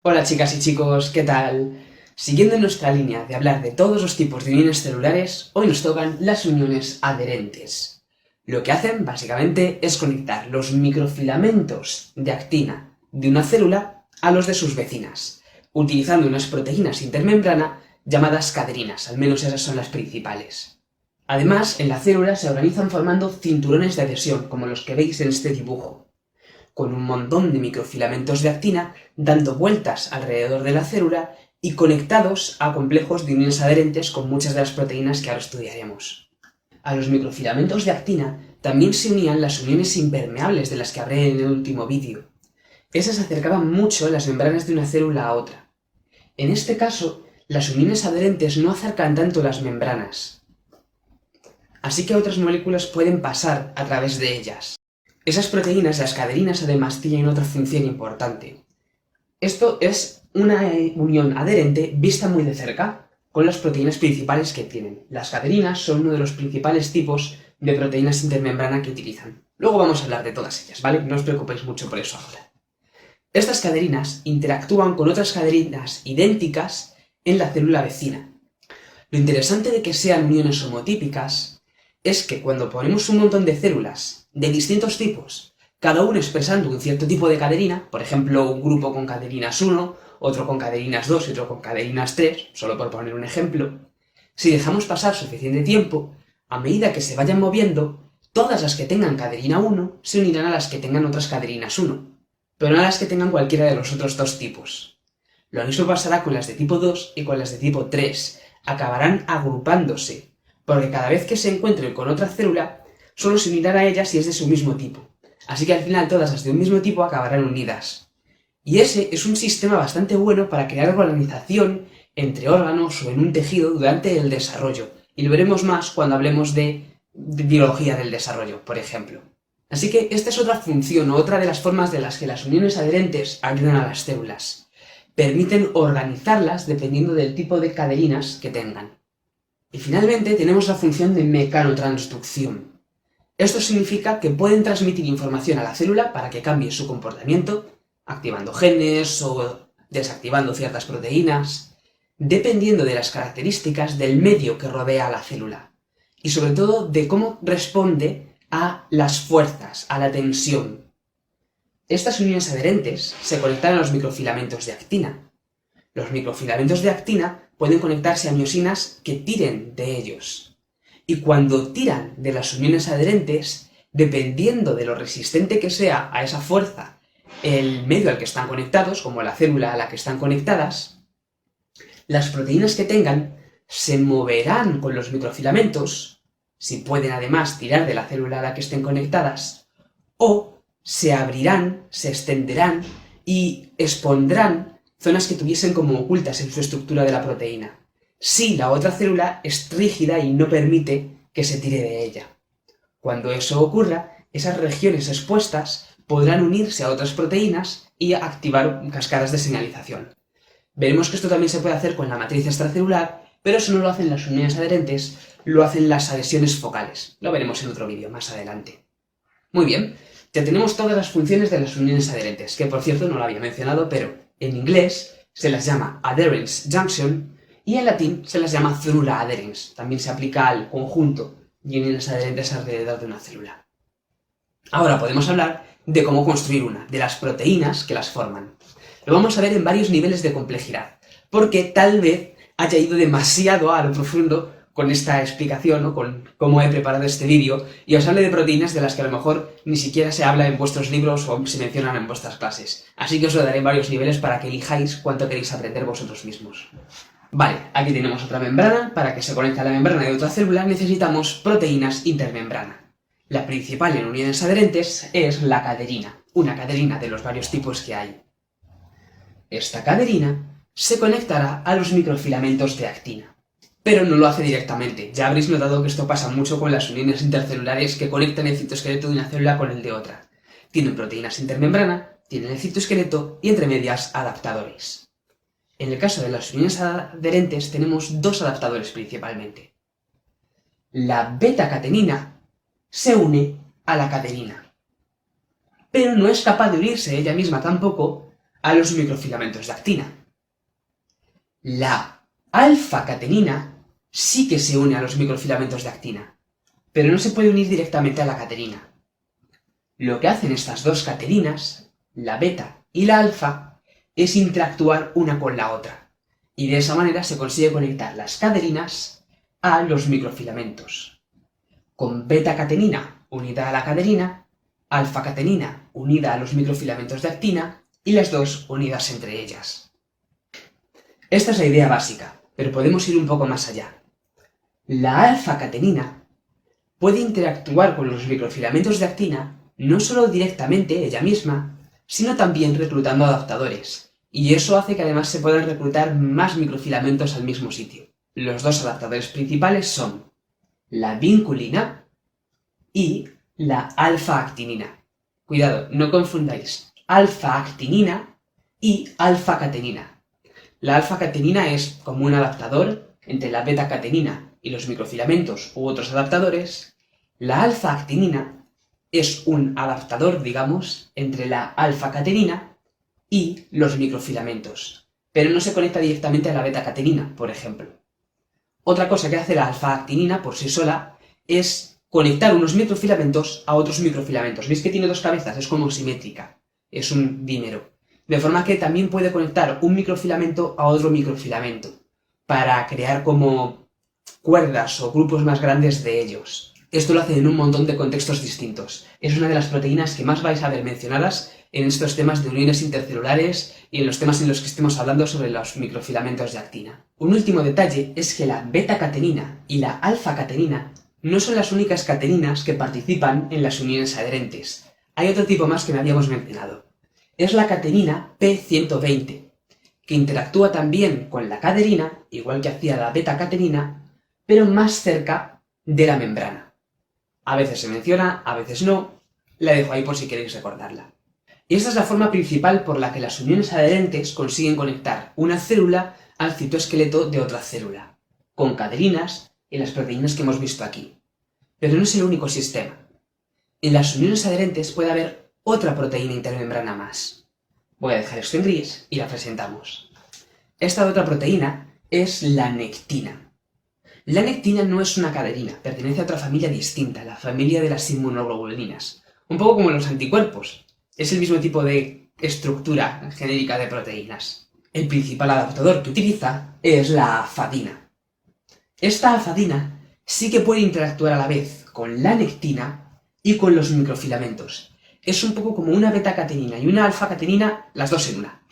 Hola chicas y chicos, ¿qué tal? Siguiendo nuestra línea de hablar de todos los tipos de uniones celulares, hoy nos tocan las uniones adherentes. Lo que hacen, básicamente, es conectar los microfilamentos de actina de una célula a los de sus vecinas, utilizando unas proteínas intermembrana llamadas caderinas, al menos esas son las principales. Además, en la célula se organizan formando cinturones de adhesión, como los que veis en este dibujo, con un montón de microfilamentos de actina dando vueltas alrededor de la célula y conectados a complejos de uniones adherentes con muchas de las proteínas que ahora estudiaremos. A los microfilamentos de actina también se unían las uniones impermeables de las que hablé en el último vídeo. Esas acercaban mucho las membranas de una célula a otra. En este caso, las uniones adherentes no acercan tanto las membranas, así que otras moléculas pueden pasar a través de ellas. Esas proteínas, las caderinas, además tienen otra función importante. Esto es una unión adherente vista muy de cerca, con las proteínas principales que tienen. Las caderinas son uno de los principales tipos de proteínas intermembrana que utilizan. Luego vamos a hablar de todas ellas, ¿vale? No os preocupéis mucho por eso ahora. Estas caderinas interactúan con otras caderinas idénticas en la célula vecina. Lo interesante de que sean uniones homotípicas es que cuando ponemos un montón de células de distintos tipos, cada uno expresando un cierto tipo de caderina, por ejemplo, un grupo con caderinas 1, otro con caderinas 2 y otro con caderinas 3, solo por poner un ejemplo, si dejamos pasar suficiente tiempo, a medida que se vayan moviendo, todas las que tengan caderina 1 se unirán a las que tengan otras caderinas 1, pero no a las que tengan cualquiera de los otros dos tipos. Lo mismo pasará con las de tipo 2 y con las de tipo 3, acabarán agrupándose, porque cada vez que se encuentren con otra célula, solo se unirán a ella si es de su mismo tipo. Así que al final todas las de un mismo tipo acabarán unidas. Y ese es un sistema bastante bueno para crear organización entre órganos o en un tejido durante el desarrollo. Y lo veremos más cuando hablemos de biología del desarrollo, por ejemplo. Así que esta es otra función o otra de las formas de las que las uniones adherentes ayudan a las células. Permiten organizarlas dependiendo del tipo de caderinas que tengan. Y finalmente tenemos la función de mecanotransducción. Esto significa que pueden transmitir información a la célula para que cambie su comportamiento, activando genes o desactivando ciertas proteínas, dependiendo de las características del medio que rodea a la célula, y sobre todo de cómo responde a las fuerzas, a la tensión. Estas uniones adherentes se conectan a los microfilamentos de actina. Los microfilamentos de actina pueden conectarse a miosinas que tiren de ellos. Y cuando tiran de las uniones adherentes, dependiendo de lo resistente que sea a esa fuerza el medio al que están conectados, como la célula a la que están conectadas, las proteínas que tengan se moverán con los microfilamentos, si pueden además tirar de la célula a la que estén conectadas, o se abrirán, se extenderán y expondrán zonas que tuviesen como ocultas en su estructura de la proteína, si la otra célula es rígida y no permite que se tire de ella. Cuando eso ocurra, esas regiones expuestas podrán unirse a otras proteínas y activar cascadas de señalización. Veremos que esto también se puede hacer con la matriz extracelular, pero eso no lo hacen las uniones adherentes, lo hacen las adhesiones focales. Lo veremos en otro vídeo más adelante. Muy bien, ya tenemos todas las funciones de las uniones adherentes, que por cierto no lo había mencionado, pero en inglés se las llama adherence junction y en latín se las llama célula adherens. También se aplica al conjunto de uniones adherentes alrededor de una célula. Ahora podemos hablar de cómo construir una, de las proteínas que las forman. Lo vamos a ver en varios niveles de complejidad, porque tal vez haya ido demasiado a lo profundo con esta explicación o con cómo he preparado este vídeo y os hable de proteínas de las que a lo mejor ni siquiera se habla en vuestros libros o se mencionan en vuestras clases. Así que os lo daré en varios niveles para que elijáis cuánto queréis aprender vosotros mismos. Vale, aquí tenemos otra membrana. Para que se conecte a la membrana de otra célula necesitamos proteínas intermembrana. La principal en uniones adherentes es la caderina, una caderina de los varios tipos que hay. Esta caderina se conectará a los microfilamentos de actina, pero no lo hace directamente. Ya habréis notado que esto pasa mucho con las uniones intercelulares que conectan el citoesqueleto de una célula con el de otra. Tienen proteínas intermembrana, tienen el citoesqueleto y entre medias adaptadores. En el caso de las uniones adherentes tenemos dos adaptadores principalmente. La beta-catenina se une a la caderina, pero no es capaz de unirse ella misma tampoco a los microfilamentos de actina. La alfa-catenina sí que se une a los microfilamentos de actina, pero no se puede unir directamente a la catenina. Lo que hacen estas dos cateninas, la beta y la alfa, es interactuar una con la otra, y de esa manera se consigue conectar las cateninas a los microfilamentos. Con beta-catenina unida a la catenina, alfa-catenina unida a los microfilamentos de actina, y las dos unidas entre ellas. Esta es la idea básica, pero podemos ir un poco más allá. La alfa-catenina puede interactuar con los microfilamentos de actina no solo directamente ella misma, sino también reclutando adaptadores, y eso hace que además se puedan reclutar más microfilamentos al mismo sitio. Los dos adaptadores principales son la vinculina y la alfa-actinina. Cuidado, no confundáis alfa-actinina y alfa-catenina. La alfa-catenina es como un adaptador entre la beta-catenina y los microfilamentos u otros adaptadores. La alfa-actinina es un adaptador, digamos, entre la alfa-catenina y los microfilamentos, pero no se conecta directamente a la beta-catenina, por ejemplo. Otra cosa que hace la alfa-actinina por sí sola es conectar unos microfilamentos a otros microfilamentos. ¿Veis que tiene dos cabezas? Es como simétrica, es un dímero. De forma que también puede conectar un microfilamento a otro microfilamento, para crear como cuerdas o grupos más grandes de ellos. Esto lo hace en un montón de contextos distintos. Es una de las proteínas que más vais a ver mencionadas en estos temas de uniones intercelulares y en los temas en los que estemos hablando sobre los microfilamentos de actina. Un último detalle es que la beta-catenina y la alfa-catenina no son las únicas cateninas que participan en las uniones adherentes. Hay otro tipo más que no habíamos mencionado. Es la catenina P120, que interactúa también con la caderina, igual que hacía la beta-catenina, pero más cerca de la membrana. A veces se menciona, a veces no, la dejo ahí por si queréis recordarla. Y esta es la forma principal por la que las uniones adherentes consiguen conectar una célula al citoesqueleto de otra célula, con caderinas y las proteínas que hemos visto aquí. Pero no es el único sistema. En las uniones adherentes puede haber otra proteína intermembrana más. Voy a dejar esto en gris y la presentamos. Esta otra proteína es la nectina. La nectina no es una caderina, pertenece a otra familia distinta, la familia de las inmunoglobulinas. Un poco como los anticuerpos. Es el mismo tipo de estructura genérica de proteínas. El principal adaptador que utiliza es la afadina. Esta afadina sí que puede interactuar a la vez con la nectina y con los microfilamentos. Es un poco como una beta-catenina y una alfa-catenina, las dos en una.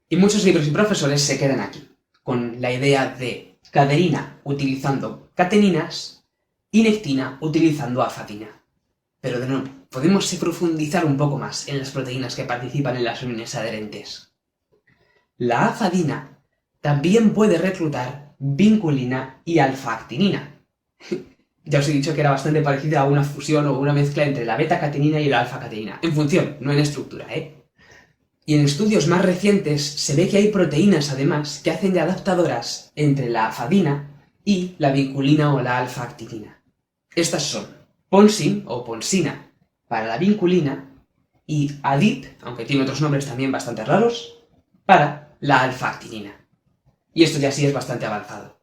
Y muchos libros y profesores se quedan aquí, con la idea de caderina utilizando cateninas y nectina utilizando afadina. Pero de nuevo, podemos profundizar un poco más en las proteínas que participan en las uniones adherentes. La afadina también puede reclutar vinculina y alfa-actinina. Ya os he dicho que era bastante parecida a una fusión o una mezcla entre la beta-catenina y la alfa-catenina. En función, no en estructura, ¿eh? Y en estudios más recientes se ve que hay proteínas, además, que hacen de adaptadoras entre la afadina y la vinculina o la alfa-actinina. Estas son ponsin o ponsina para la vinculina y adip, aunque tiene otros nombres también bastante raros, para la alfa-actinina. Y esto ya sí es bastante avanzado.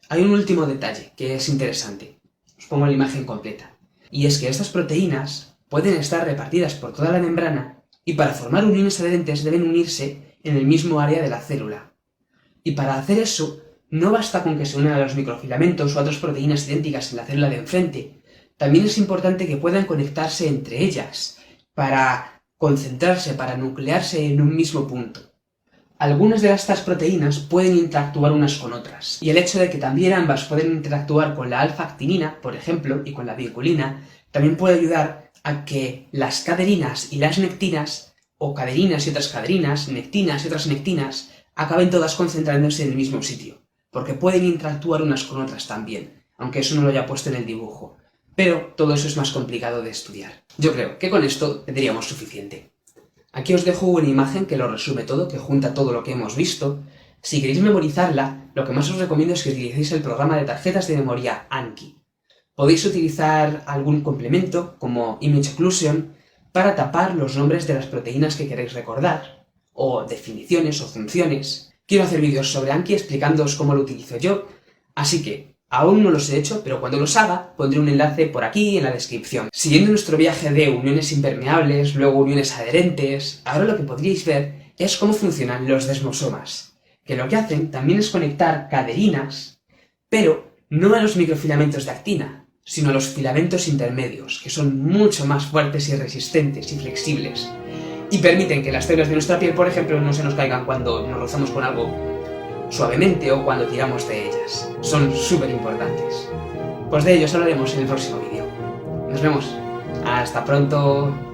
Hay un último detalle que es interesante. Os pongo la imagen completa. Y es que estas proteínas pueden estar repartidas por toda la membrana y para formar uniones adherentes deben unirse en el mismo área de la célula. Y para hacer eso, no basta con que se unan a los microfilamentos o a otras proteínas idénticas en la célula de enfrente. También es importante que puedan conectarse entre ellas para concentrarse, para nuclearse en un mismo punto. Algunas de estas proteínas pueden interactuar unas con otras, y el hecho de que también ambas pueden interactuar con la alfa-actinina, por ejemplo, y con la vinculina, también puede ayudar a que las caderinas y las nectinas, o caderinas y otras caderinas, nectinas y otras nectinas, acaben todas concentrándose en el mismo sitio, porque pueden interactuar unas con otras también, aunque eso no lo haya puesto en el dibujo. Pero todo eso es más complicado de estudiar. Yo creo que con esto tendríamos suficiente. Aquí os dejo una imagen que lo resume todo, que junta todo lo que hemos visto. Si queréis memorizarla, lo que más os recomiendo es que utilicéis el programa de tarjetas de memoria Anki. Podéis utilizar algún complemento, como Image Occlusion, para tapar los nombres de las proteínas que queréis recordar, o definiciones o funciones. Quiero hacer vídeos sobre Anki explicándoos cómo lo utilizo yo, así que aún no los he hecho, pero cuando los haga pondré un enlace por aquí en la descripción. Siguiendo nuestro viaje de uniones impermeables, luego uniones adherentes, ahora lo que podríais ver es cómo funcionan los desmosomas, que lo que hacen también es conectar caderinas, pero no a los microfilamentos de actina, sino a los filamentos intermedios, que son mucho más fuertes y resistentes y flexibles, y permiten que las células de nuestra piel, por ejemplo, no se nos caigan cuando nos rozamos con algo suavemente o cuando tiramos de ellas. Son súper importantes. Pues de ellos hablaremos en el próximo vídeo. Nos vemos. Hasta pronto.